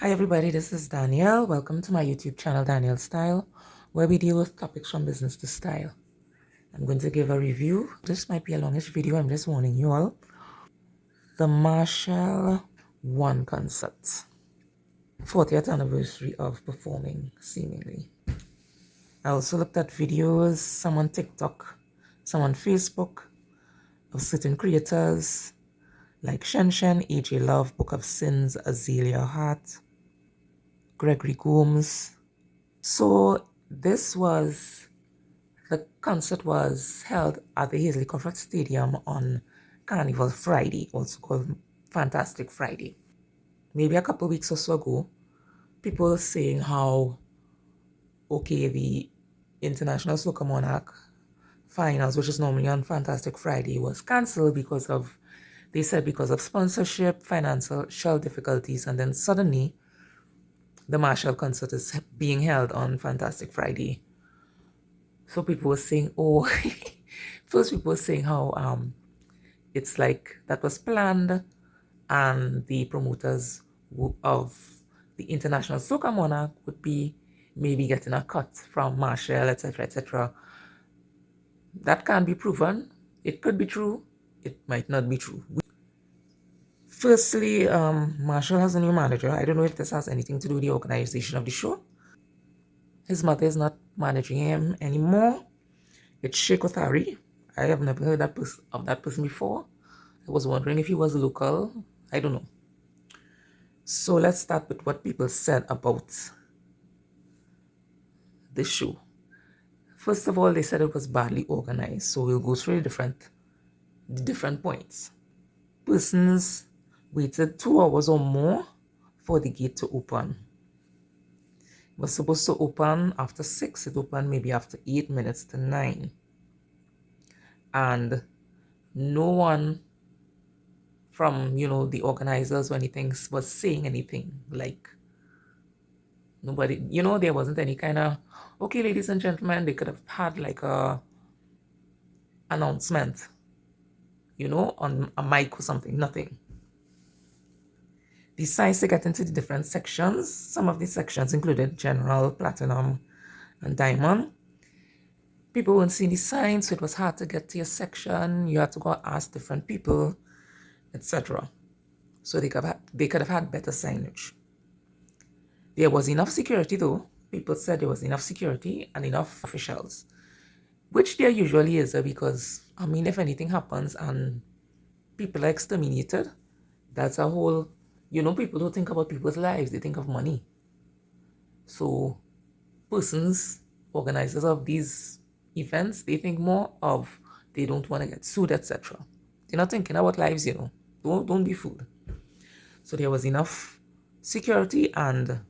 Hi everybody, this is Danielle. Welcome to my YouTube channel, Danielle Style, where we deal with topics from business to style. I'm going to give a review. This might be a longish video, I'm just warning you all. The Machel 1 concert. 40th anniversary of performing, seemingly. I also looked at videos, some on TikTok, some on Facebook, of certain creators like Shen Shen, AJ Love, Book of Sins, Azalea Hart, Gregory Gomes. So the concert was held at the Hazley Comfort Stadium on Carnival Friday, also called Fantastic Friday. Maybe a couple weeks or so ago, people were saying how, okay, the International Soca Monarch finals, which is normally on Fantastic Friday, was cancelled because of sponsorship, financial difficulties, and then suddenly the Machel concert is being held on Fantastic Friday. So people were saying, oh, first people were saying how it's like that was planned and the promoters of the International Soca Monarch would be maybe getting a cut from Machel, etc., etc. That can't be proven. It could be true. It might not be true. Firstly, Machel has a new manager. I don't know if this has anything to do with the organization of the show. His mother is not managing him anymore. It's Sheikh. I have never heard of that person before. I was wondering if he was local. I don't know. So let's start with what people said about the show. First of all, they said it was badly organized. So we'll go through the different points. Persons waited 2 hours or more for the gate to open. It was supposed to open after 6. It opened maybe after 8 minutes to 9. And no one from, the organizers or anything was saying anything. Like, nobody, there wasn't any kind of, okay, ladies and gentlemen, they could have had like a announcement, on a mic or something. Nothing. The signs to get into the different sections. Some of these sections included general, platinum, and diamond. People weren't seeing the signs, so it was hard to get to your section. You had to go ask different people, etc. So they could have had better signage. There was enough security though. People said there was enough security and enough officials, which there usually is because, if anything happens and people are exterminated, that's a whole, people don't think about people's lives, they think of money. So organizers of these events, they think more of they don't want to get sued, etc. They're not thinking about lives, Don't be fooled. So there was enough security and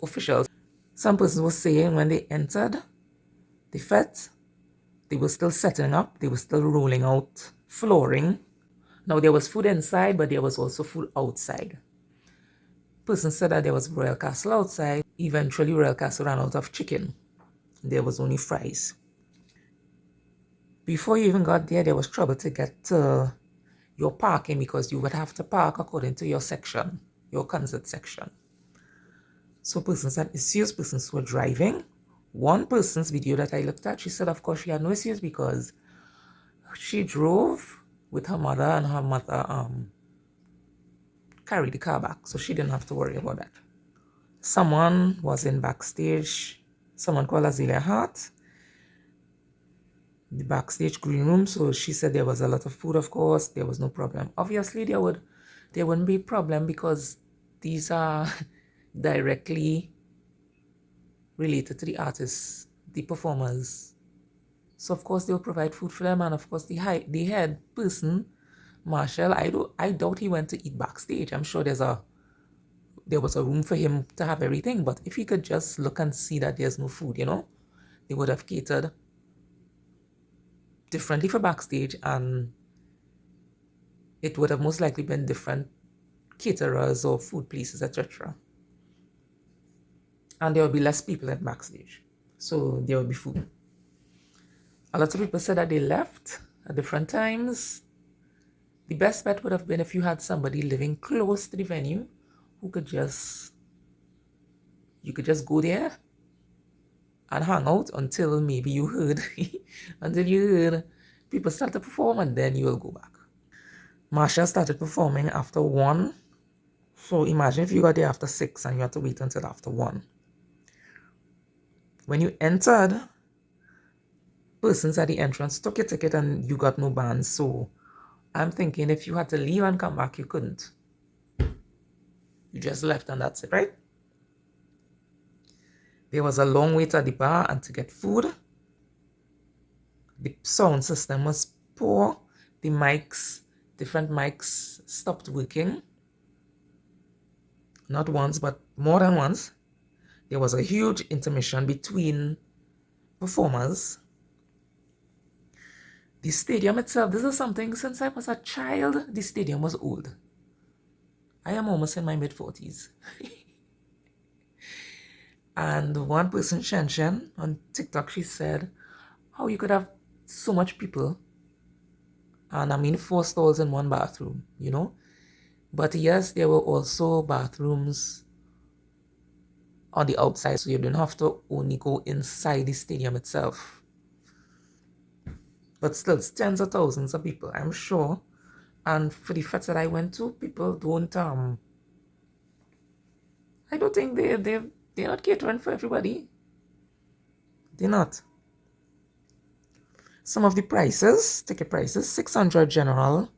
officials. Some persons were saying when they entered the fete, they were still setting up, they were still rolling out flooring. Now there was food inside, but there was also food outside. Person said that there was Royal Castle outside. Eventually Royal Castle ran out of chicken. There was only fries. Before you even got there, there was trouble to get your parking because you would have to park according to your section, your concert section. So persons had issues, persons were driving. One person's video that I looked at, she said of course she had no issues because she drove with her mother and her mother carried the car back, so she didn't have to worry about that. Someone was in backstage, someone called Azalea Hart, the backstage green room, so she said there was a lot of food, of course, there was no problem. Obviously there wouldn't be a problem because these are directly related to the artists, the performers. So of course they'll provide food for them, and of course the head person, Machel, I doubt he went to eat backstage. I'm sure there was a room for him to have everything, but if he could just look and see that there's no food, they would have catered differently for backstage, and it would have most likely been different caterers or food places, etc. And there would be less people at backstage, so there would be food. A lot of people said that they left at different times. The best bet would have been if you had somebody living close to the venue who could just, you could just go there and hang out until maybe you heard, until you heard people start to perform, and then you will go back. Machel started performing after 1. So imagine if you got there after 6 and you had to wait until after 1. When you entered, persons at the entrance took your ticket and you got no bands. So I'm thinking if you had to leave and come back, you couldn't. You just left and that's it, right? There was a long wait at the bar and to get food. The sound system was poor. The mics, different mics stopped working. Not once, but more than once. There was a huge intermission between performers. The stadium itself, this is something, since I was a child, the stadium was old. I am almost in my mid-40s. And one person, Shen, on TikTok, she said, how you could have so much people, and I mean 4 stalls in one bathroom, you know? But yes, there were also bathrooms on the outside, so you didn't have to only go inside the stadium itself. But still, it's tens of thousands of people, I'm sure. And for the fets that I went to, people don't, I don't think they're not catering for everybody. They're not. Some of the prices, ticket prices, 600 general,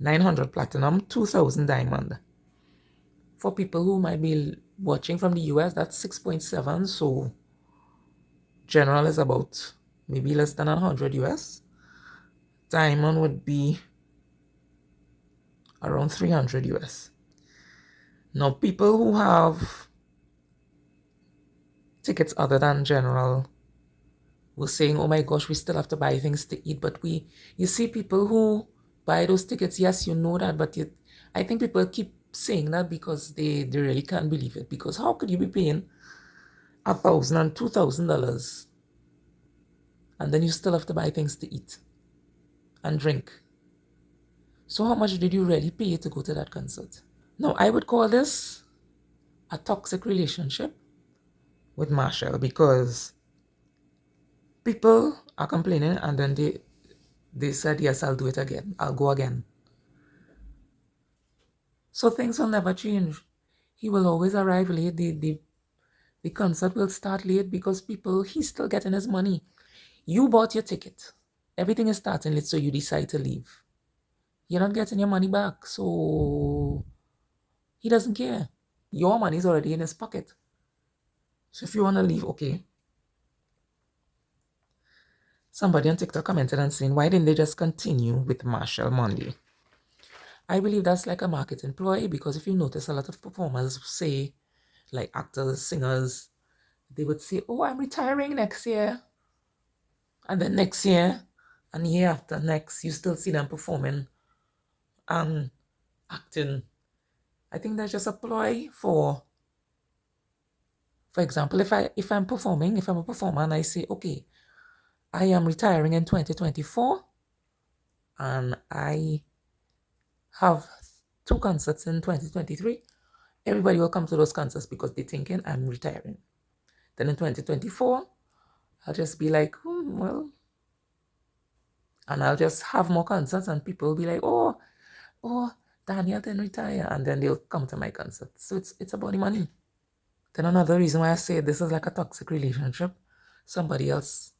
900 platinum, 2000 diamond. For people who might be watching from the US, that's 6.7. So general is about maybe less than 100 US. Diamond would be around 300 US. Now, people who have tickets other than general were saying, oh my gosh, we still have to buy things to eat. But you see people who buy those tickets, yes, you know that, but I think people keep saying that because they really can't believe it. Because how could you be paying $1,000 and $2,000 and then you still have to buy things to eat and drink? So how much did you really pay to go to that concert? Now, I would call this a toxic relationship with Machel, because people are complaining and then they said, yes, I'll do it again. I'll go again. So things will never change. He will always arrive late. The concert will start late because he's still getting his money. You bought your ticket. Everything is starting late, so you decide to leave. You're not getting your money back, so he doesn't care. Your money is already in his pocket. So if you want to leave, okay. Somebody on TikTok commented and saying, why didn't they just continue with Machel Monday? I believe that's like a marketing ploy, because if you notice, a lot of performers say, like actors, singers, they would say, oh, I'm retiring next year. And then next year and year after next, you still see them performing and acting. I think that's just a ploy for example, if I'm performing, if I'm a performer and I say, okay, I am retiring in 2024 and I have 2 concerts in 2023, everybody will come to those concerts because they're thinking I'm retiring. Then in 2024, I'll just be like, well, and I'll just have more concerts and people will be like, oh, Daniel didn't retire, and then they'll come to my concert. So it's about the money. Then another reason why I say this is like a toxic relationship, somebody else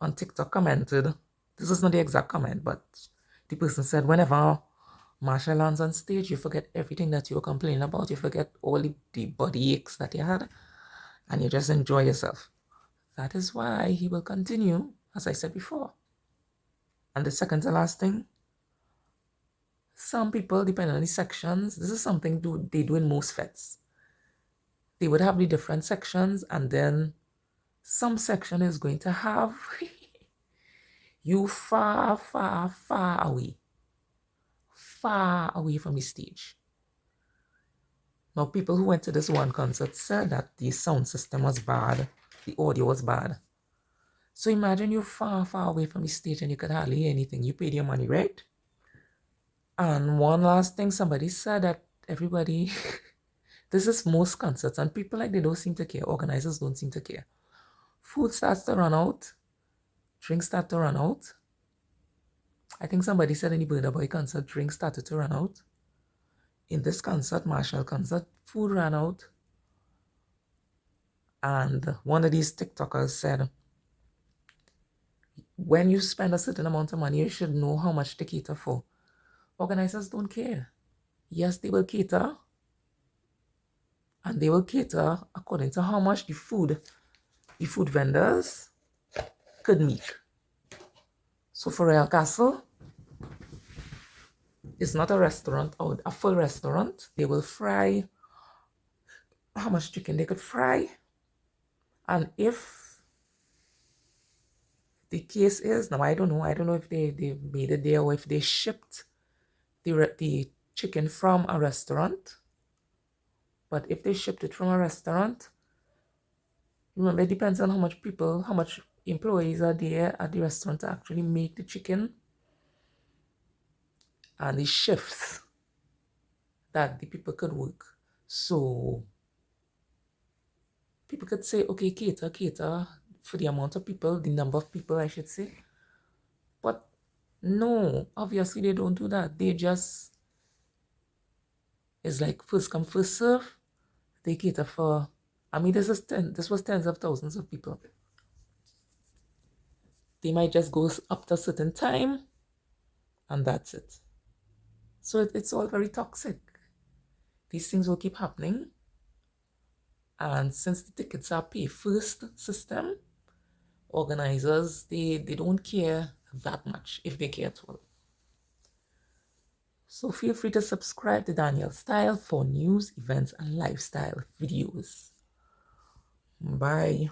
on TikTok commented, this is not the exact comment, but the person said, whenever Machel lands on stage, you forget everything that you were complaining about. You forget all the body aches that you had, and you just enjoy yourself. That is why he will continue, as I said before. And the second to last thing, some people, depending on the sections, this is something they do in most fets. They would have the different sections, and then some section is going to have you far, far, far away from the stage. Now, people who went to this one concert said that the sound system was bad, the audio was bad. So imagine you're far, far away from the stage and you could hardly hear anything. You paid your money, right? And one last thing, somebody said that everybody This is most concerts, and people like they don't seem to care. Organizers don't seem to care. Food starts to run out, drinks start to run out. I think somebody said in the Burna Boy concert, drinks started to run out. In this concert, Machel concert, food ran out. And one of these TikTokers said, when you spend a certain amount of money, you should know how much to cater for. Organizers don't care. Yes, they will cater, and they will cater according to how much the food vendors could make. So for Royal Castle, it's not a restaurant or a full restaurant. They will fry how much chicken they could fry. And if the case is, now I don't know if they made it there or if they shipped the chicken from a restaurant. But if they shipped it from a restaurant, remember it depends on how much employees are there at the restaurant to actually make the chicken, and the shifts that the people could work. So people could say, okay, cater for the amount of people, the number of people, I should say. But no, obviously they don't do that. They just, it's like first come, first serve. They cater for, I mean, this was tens of thousands of people. They might just go up to a certain time, and that's it. So it's all very toxic. These things will keep happening. And since the tickets are pay first system, organizers, they don't care that much, if they care at all. So feel free to subscribe to Daniel Style for news, events, and lifestyle videos. Bye.